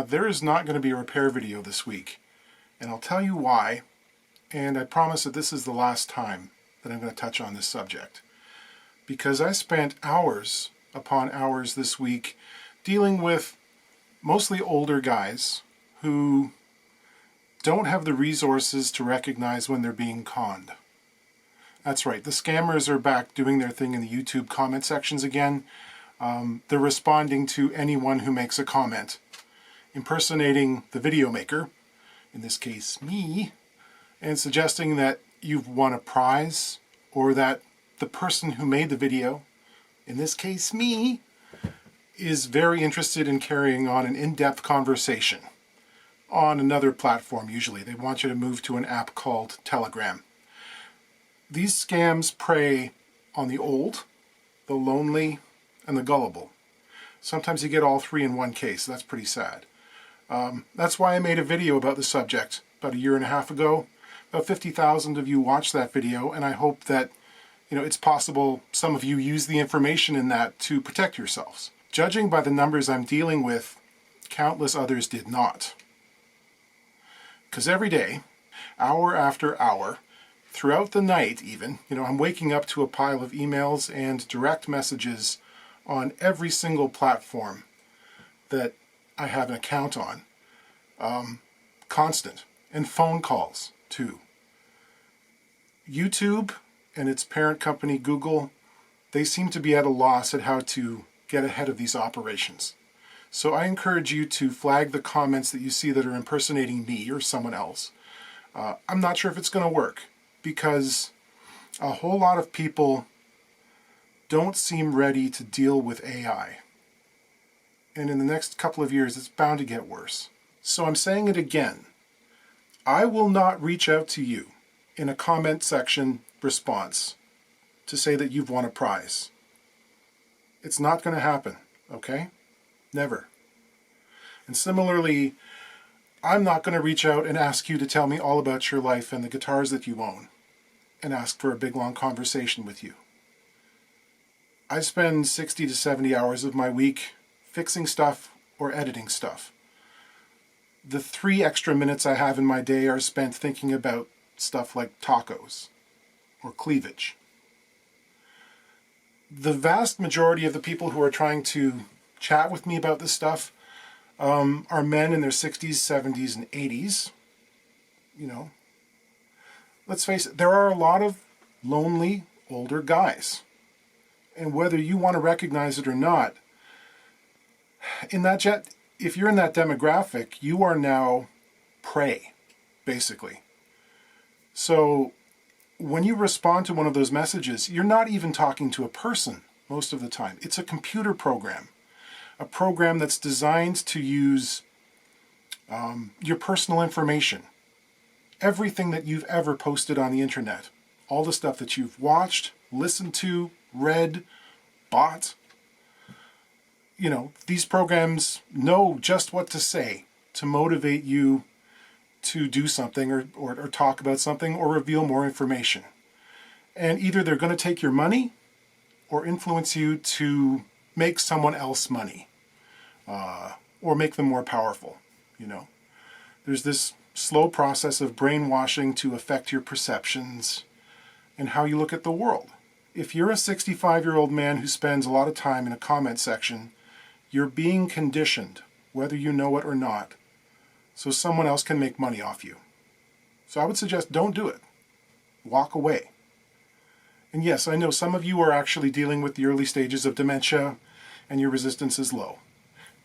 There is not going to be a repair video this week, and I'll tell you why, and I promise that this is the last time that I'm going to touch on this subject. Because I spent hours upon hours this week dealing with mostly older guys who don't have the resources to recognize when they're being conned. That's right, the scammers are back doing their thing in the YouTube comment sections again. They're responding to anyone who makes a comment, impersonating the video maker, in this case me, and suggesting that you've won a prize, or that the person who made the video, in this case me, is very interested in carrying on an in-depth conversation on another platform. Usually they want you to move to an app called Telegram. These scams prey on the old, the lonely, and the gullible. Sometimes you get all three in one case. That's pretty sad. That's why I made a video about the subject about a year and a half ago. About 50,000 of you watched that video, and I hope that it's possible some of you use the information in that to protect yourselves. Judging by the numbers I'm dealing with, countless others did not. Because every day, hour after hour, throughout the night even, I'm waking up to a pile of emails and direct messages on every single platform that I have an account on. Constant. And phone calls, too. YouTube and its parent company, Google, they seem to be at a loss at how to get ahead of these operations. So I encourage you to flag the comments that you see that are impersonating me or someone else. I'm not sure if it's going to work, because a whole lot of people don't seem ready to deal with AI. And in the next couple of years, it's bound to get worse. So I'm saying it again. I will not reach out to you in a comment section response to say that you've won a prize. It's not going to happen, okay? Never. And similarly, I'm not going to reach out and ask you to tell me all about your life and the guitars that you own and ask for a big long conversation with you. I spend 60 to 70 hours of my week fixing stuff or editing stuff. The 3 extra minutes I have in my day are spent thinking about stuff like tacos or cleavage. The vast majority of the people who are trying to chat with me about this stuff are men in their 60s, 70s, and 80s. Let's face it, there are a lot of lonely, older guys. And whether you want to recognize it or not, if you're in that demographic, you are now prey, basically. So when you respond to one of those messages, you're not even talking to a person most of the time. It's a computer program, a program that's designed to use your personal information, everything that you've ever posted on the internet, all the stuff that you've watched, listened to, read, bought. These programs know just what to say to motivate you to do something or talk about something or reveal more information. And either they're going to take your money or influence you to make someone else money or make them more powerful. There's this slow process of brainwashing to affect your perceptions and how you look at the world. If you're a 65-year-old man who spends a lot of time in a comment section, you're being conditioned, whether you know it or not, so someone else can make money off you. So I would suggest don't do it. Walk away. And yes, I know some of you are actually dealing with the early stages of dementia and your resistance is low.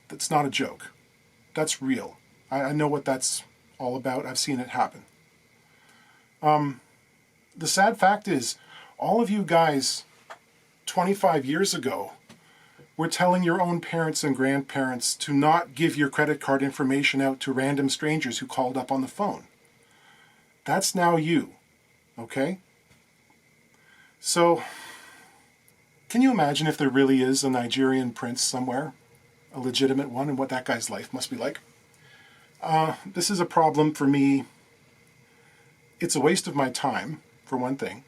That's not a joke. That's real. I know what that's all about. I've seen it happen. The sad fact is, all of you guys 25 years ago were telling your own parents and grandparents to not give your credit card information out to random strangers who called up on the phone. That's now you, okay? So, can you imagine if there really is a Nigerian prince somewhere, a legitimate one, and what that guy's life must be like? This is a problem for me. It's a waste of my time, for one thing,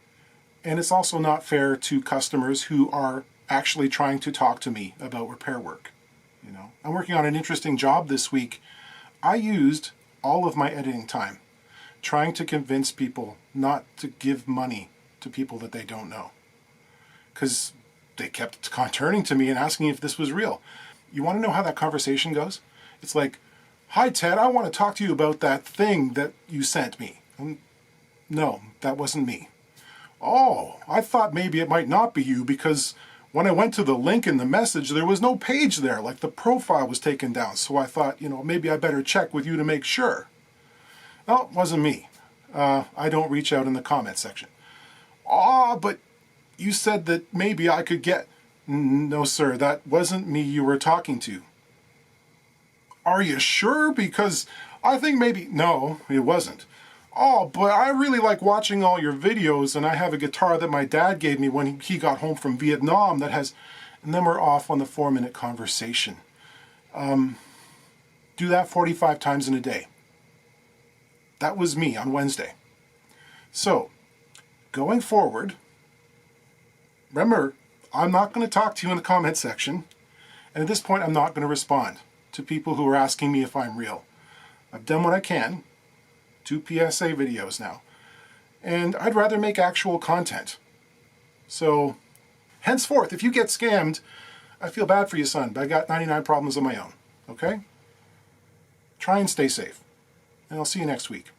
and it's also not fair to customers who are actually trying to talk to me about repair work. I'm working on an interesting job this week I used all of my editing time trying to convince people not to give money to people that they don't know. Because they kept turning to me and asking if this was real. You want to know how that conversation goes? It's like, "Hi Ted, I want to talk to you about that thing that you sent me." No, that wasn't me. "Oh, I thought maybe it might not be you because when I went to the link in the message, there was no page there, like the profile was taken down. So I thought, maybe I better check with you to make sure." No, it wasn't me. I don't reach out in the comment section. "Ah, but you said that maybe I could get..." No, sir, that wasn't me you were talking to. "Are you sure? Because I think maybe..." No, it wasn't. "Oh, but I really like watching all your videos, and I have a guitar that my dad gave me when he got home from Vietnam that has..." And then we're off on the 4-minute conversation. Do that 45 times in a day. That was me on Wednesday. So, going forward, remember, I'm not going to talk to you in the comment section, and at this point I'm not going to respond to people who are asking me if I'm real. I've done what I can. 2 PSA videos now. And I'd rather make actual content. So, henceforth, if you get scammed, I feel bad for you, son, but I got 99 problems of my own. Okay? Try and stay safe. And I'll see you next week.